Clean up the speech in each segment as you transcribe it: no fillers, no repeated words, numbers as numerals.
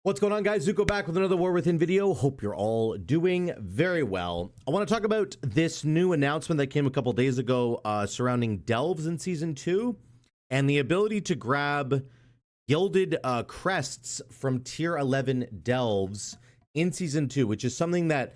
What's going on, guys? Zuko back with another War Within video. Hope you're all doing very well. I want to talk about this new announcement that came a couple days ago surrounding delves in Season 2 and the ability to grab gilded crests from Tier 11 delves in Season 2, which is something that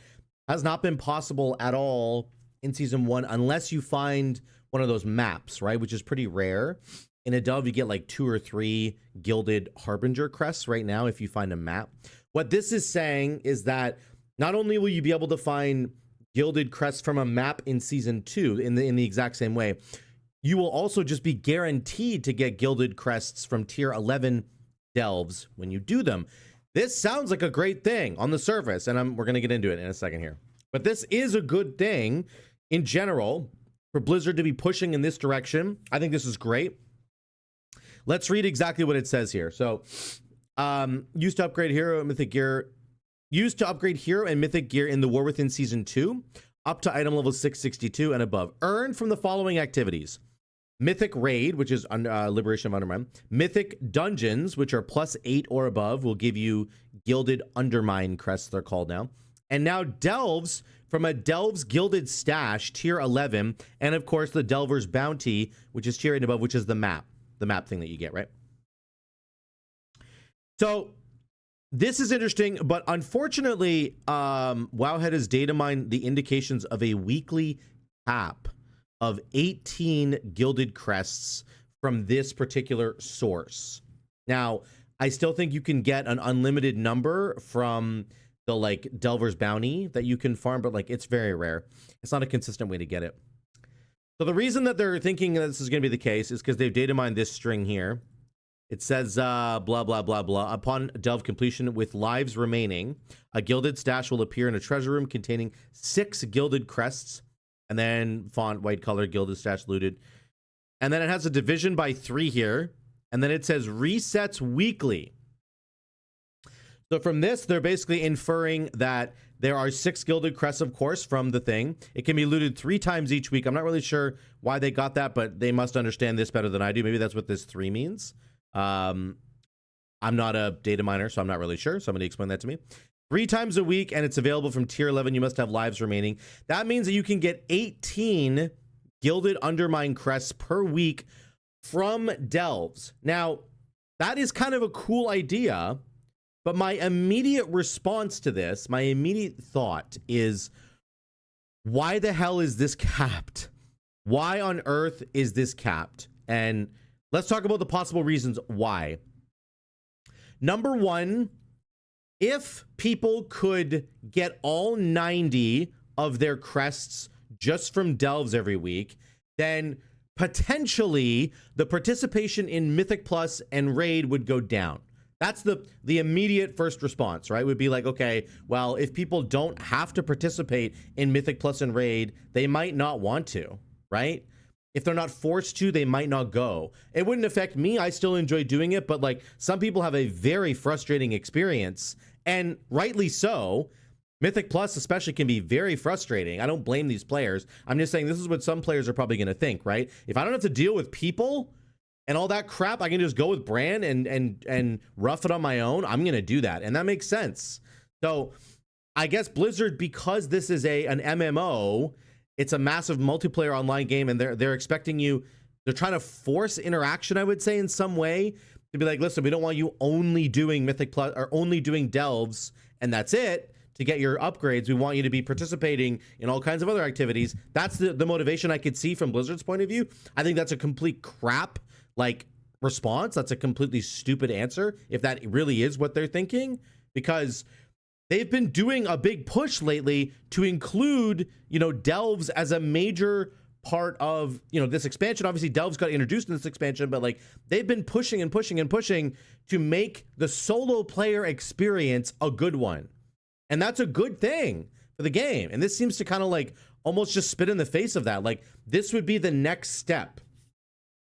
has not been possible at all in Season 1 unless you find one of those maps, right? Which is pretty rare. In a delve, you get like 2 or 3 gilded harbinger crests right now if you find a map. What this is saying is that not only will you be able to find gilded crests from a map in Season 2 in the exact same way, you will also just be guaranteed to get gilded crests from Tier 11 delves when you do them. This sounds like a great thing on the surface, and we're going to get into it in a second here. But this is a good thing in general for Blizzard to be pushing in this direction. I think this is great. Let's read exactly what it says here. So, used to upgrade hero and mythic gear. Used to upgrade hero and mythic gear in the War Within Season 2, up to item level 662 and above. Earned from the following activities: Mythic Raid, which is Liberation of Undermine. Mythic Dungeons, which are +8 or above, will give you Gilded Undermine crests, they're called now. And now Delves from a Delves Gilded Stash, Tier 11. And of course, the Delver's Bounty, which is Tier 8 and above, which is the map thing that you get, right? So this is interesting, but unfortunately, Wowhead has data mined the indications of a weekly cap of 18 gilded crests from this particular source. Now, I still think you can get an unlimited number from the like Delver's Bounty that you can farm, but like it's very rare. It's not a consistent way to get it. So the reason that they're thinking that this is going to be the case is because they've data mined this string here. It says, blah, blah, blah, blah. Upon delve completion with lives remaining, a gilded stash will appear in a treasure room containing 6 gilded crests, and then font, white color, gilded stash looted. And then it has a division by 3 here, and then it says resets weekly. So from this, they're basically inferring that there are 6 gilded crests, of course, from the thing. It can be looted 3 times each week. I'm not really sure why they got that, but they must understand this better than I do. Maybe that's what this 3 means. I'm not a data miner, so I'm not really sure. Somebody explain that to me. 3 times a week, and it's available from Tier 11. You must have lives remaining. That means that you can get 18 gilded undermine crests per week from delves. Now, that is kind of a cool idea. But my immediate response to this, my immediate thought is, why the hell is this capped? Why on earth is this capped? And let's talk about the possible reasons why. Number one, if people could get all 90 of their crests just from delves every week, then potentially the participation in Mythic Plus and Raid would go down. That's the immediate first response, right? Would be like, okay, well, if people don't have to participate in Mythic Plus and Raid, they might not want to, right? If they're not forced to, they might not go. It wouldn't affect me. I still enjoy doing it, but like some people have a very frustrating experience, and rightly so. Mythic Plus especially can be very frustrating. I don't blame these players. I'm just saying this is what some players are probably going to think, right? If I don't have to deal with people and all that crap, I can just go with Bran and rough it on my own. I'm going to do that. And that makes sense. So I guess Blizzard, because this is an MMO, it's a massive multiplayer online game, and they're expecting you, they're trying to force interaction, I would say, in some way, to be like, listen, we don't want you only doing Mythic Plus or only doing delves and that's it to get your upgrades. We want you to be participating in all kinds of other activities. That's the motivation I could see from Blizzard's point of view. I think that's a complete crap like response. That's a completely stupid answer if that really is what they're thinking, because they've been doing a big push lately to include, delves as a major part of, this expansion. Obviously delves got introduced in this expansion, but like they've been pushing and pushing and pushing to make the solo player experience a good one. And that's a good thing for the game. And this seems to kind of like almost just spit in the face of that. Like this would be the next step.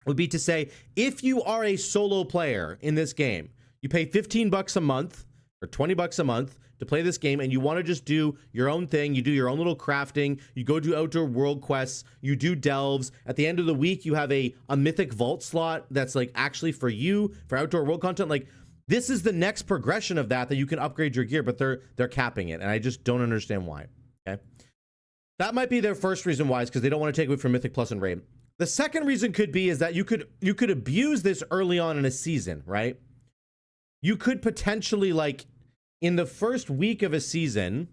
Would be to say, if you are a solo player in this game, you pay $15 a month or $20 a month to play this game, and you want to just do your own thing. You do your own little crafting. You go do outdoor world quests. You do delves. At the end of the week, you have a mythic vault slot that's like actually for you for outdoor world content. Like this is the next progression of that you can upgrade your gear, but they're capping it, and I just don't understand why. Okay, that might be their first reason why, is because they don't want to take away from Mythic Plus and Raid. The second reason could be is that you could abuse this early on in a season, right? You could potentially, like, in the first week of a season,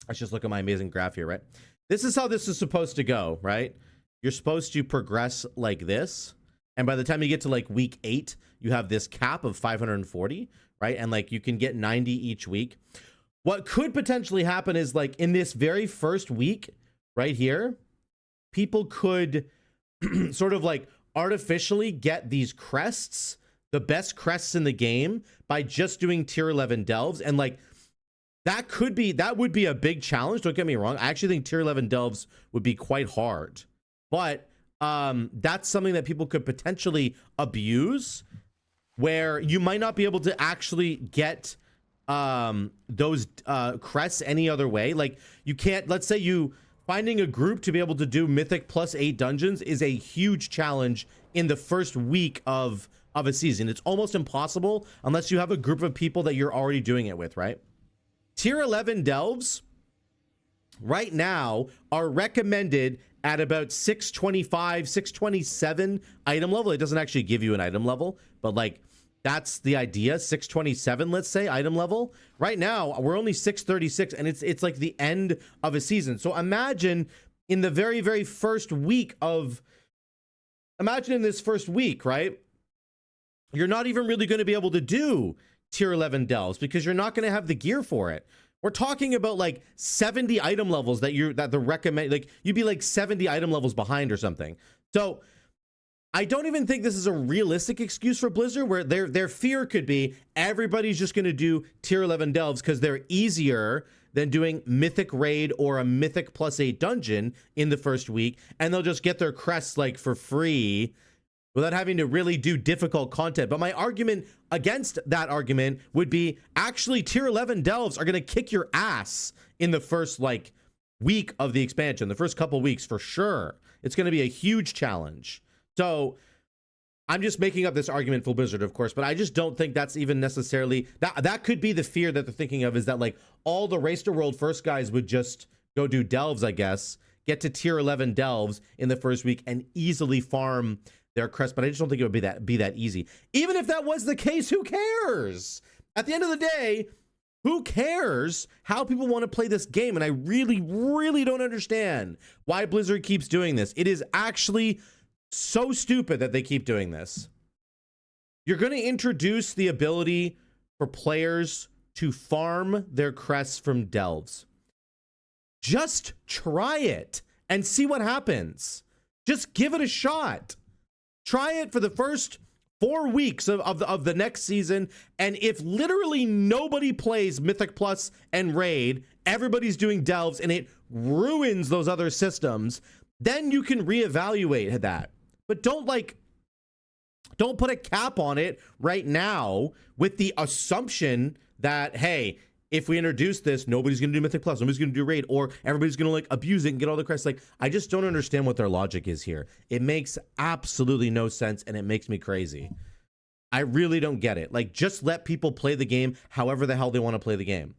let's just look at my amazing graph here, right? This is how this is supposed to go, right? You're supposed to progress like this, and by the time you get to like week 8, you have this cap of 540, right? And like you can get 90 each week. What could potentially happen is, like, in this very first week right here, people could sort of like artificially get these crests, the best crests in the game, by just doing tier 11 delves. And like that would be a big challenge. Don't get me wrong. I actually think tier 11 delves would be quite hard, but that's something that people could potentially abuse, where you might not be able to actually get those crests any other way. Like, you can't, let's say you finding a group to be able to do Mythic plus 8 dungeons is a huge challenge in the first week of a season. It's almost impossible unless you have a group of people that you're already doing it with, right? Tier 11 delves right now are recommended at about 625, 627 item level. It doesn't actually give you an item level, but like that's the idea. 627, let's say, item level. Right now, we're only 636, and it's like the end of a season. So imagine in the very, very first week of, imagine in this first week, right? You're not even really going to be able to do tier 11 delves because you're not going to have the gear for it. We're talking about like 70 item levels that the recommend, like you'd be like 70 item levels behind or something. So I don't even think this is a realistic excuse for Blizzard, where their fear could be everybody's just going to do tier 11 delves because they're easier than doing Mythic Raid or a Mythic plus 8 dungeon in the first week, and they'll just get their crests like for free without having to really do difficult content. But my argument against that argument would be, actually tier 11 delves are going to kick your ass in the first like week of the expansion, the first couple weeks for sure. It's going to be a huge challenge. So I'm just making up this argument for Blizzard, of course, but I just don't think that's even necessarily, that could be the fear that they're thinking of, is that like all the Race to World first guys would just go do delves, I guess, get to tier 11 delves in the first week and easily farm their crest. But I just don't think it would be that easy. Even if that was the case, who cares? At the end of the day, who cares how people want to play this game? And I really, really don't understand why Blizzard keeps doing this. It is actually so stupid that they keep doing this. You're going to introduce the ability for players to farm their crests from delves. Just try it and see what happens. Just give it a shot. Try it for the first 4 weeks of the next season, and if literally nobody plays Mythic Plus and Raid, everybody's doing delves, and it ruins those other systems, then you can reevaluate that. But don't put a cap on it right now with the assumption that, hey, if we introduce this, nobody's going to do Mythic Plus, nobody's going to do Raid, or everybody's going to like abuse it and get all the crests. Like, I just don't understand what their logic is here. It makes absolutely no sense, and it makes me crazy. I really don't get it. Like, just let people play the game however the hell they want to play the game.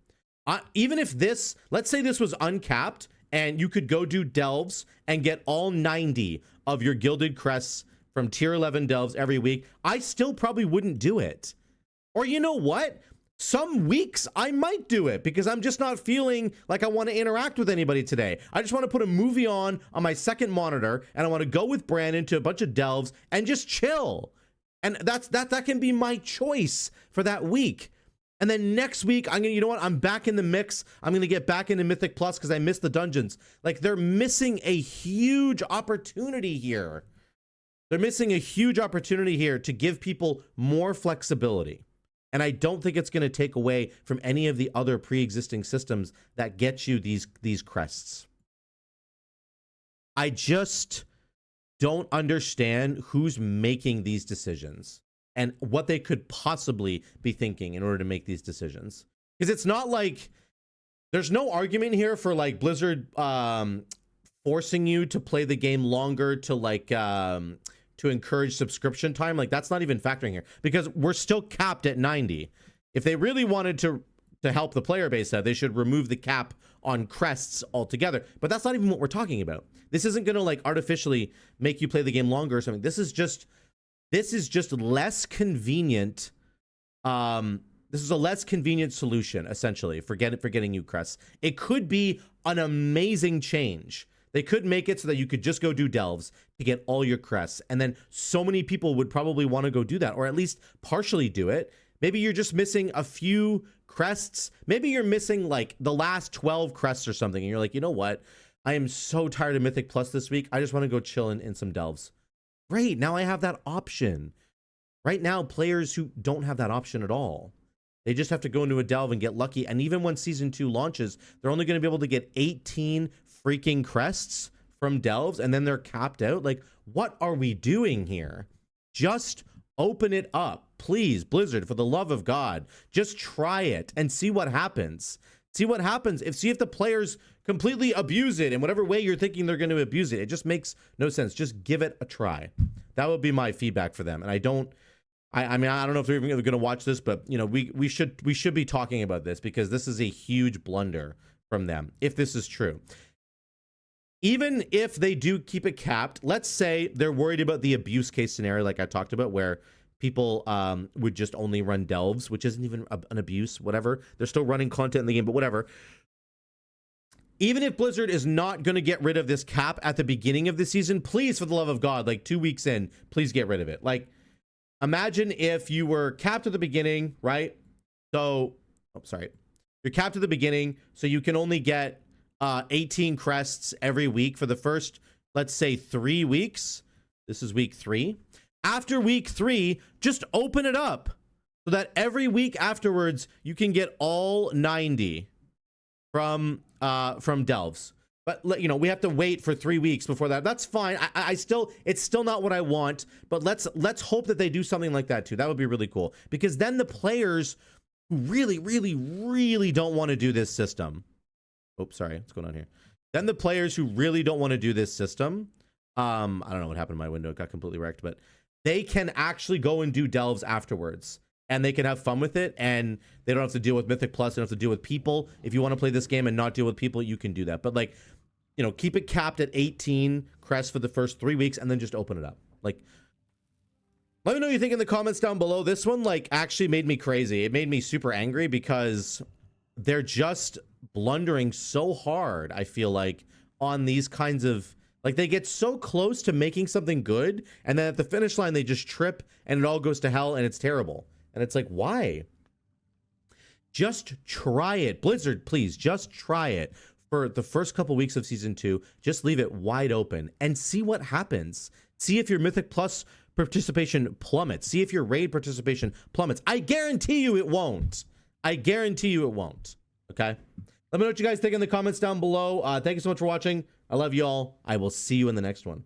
Even if this, let's say this was uncapped, and you could go do delves and get all 90 of your Gilded crests from tier 11 delves every week, I still probably wouldn't do it. Or you know what? Some weeks I might do it because I'm just not feeling like I want to interact with anybody today. I just want to put a movie on my second monitor, and I want to go with Brandon to a bunch of delves and just chill. And that can be my choice for that week. And then next week, you know what? I'm back in the mix. I'm going to get back into Mythic Plus because I missed the dungeons. Like, they're missing a huge opportunity here. They're missing a huge opportunity here to give people more flexibility. And I don't think it's going to take away from any of the other pre-existing systems that get you these crests. I just don't understand who's making these decisions and what they could possibly be thinking in order to make these decisions. Because it's not like there's no argument here for like Blizzard forcing you to play the game longer to like to encourage subscription time, like that's not even factoring here because we're still capped at 90. If they really wanted to help the player base out, they should remove the cap on crests altogether. But that's not even what we're talking about. This isn't going to like artificially make you play the game longer or something. This is just less convenient. This is a less convenient solution, essentially, for getting you crests. It could be an amazing change. They could make it so that you could just go do delves to get all your crests. And then so many people would probably want to go do that, or at least partially do it. Maybe you're just missing a few crests. Maybe you're missing like the last 12 crests or something. And you're like, you know what? I am so tired of Mythic Plus this week. I just want to go chill in some delves. Great. Now I have that option. Right now, players who don't have that option at all, they just have to go into a delve and get lucky. And even when Season 2 launches, they're only going to be able to get 18 freaking crests from delves, and then they're capped out. Like, what are we doing here? Just open it up. Please, Blizzard, for the love of God, just try it and see what happens. See what happens. See if the players completely abuse it in whatever way you're thinking they're going to abuse it. It just makes no sense. Just give it a try. That would be my feedback for them. And I mean, I don't know if they're even going to watch this, but you know, we should be talking about this because this is a huge blunder from them if this is true. Even if they do keep it capped, let's say they're worried about the abuse case scenario like I talked about, where people would just only run delves, which isn't even an abuse, whatever. They're still running content in the game, but whatever. Even if Blizzard is not going to get rid of this cap at the beginning of the season, please, for the love of God, like 2 weeks in, please get rid of it. Like, imagine if you were capped at the beginning, right? So, you're capped at the beginning, so you can only get 18 crests every week for the first, let's say, 3 weeks. This is week 3. After week 3, just open it up so that every week afterwards you can get all 90 from delves. But you know, we have to wait for 3 weeks before that. That's fine. It's still not what I want. But let's hope that they do something like that too. That would be really cool, because then the players who really, really, really don't want to do this system. Oops, sorry, what's going on here? Then the players who really don't want to do this system. I don't know what happened to my window. It got completely wrecked, but they can actually go and do delves afterwards. And they can have fun with it, and they don't have to deal with Mythic Plus. They don't have to deal with people. If you want to play this game and not deal with people, you can do that. But like, you know, keep it capped at 18 crests for the first 3 weeks, and then just open it up. Like, let me know what you think in the comments down below. This one, like, actually made me crazy. It made me super angry because they're just blundering so hard, I feel like, on these kinds of... Like, they get so close to making something good, and then at the finish line, they just trip, and it all goes to hell, and it's terrible. And it's like, why? Just try it. Blizzard, please, just try it for the first couple weeks of Season 2. Just leave it wide open and see what happens. See if your Mythic Plus participation plummets. See if your raid participation plummets. I guarantee you it won't. I guarantee you it won't. Okay? Let me know what you guys think in the comments down below. Thank you so much for watching. I love you all. I will see you in the next one.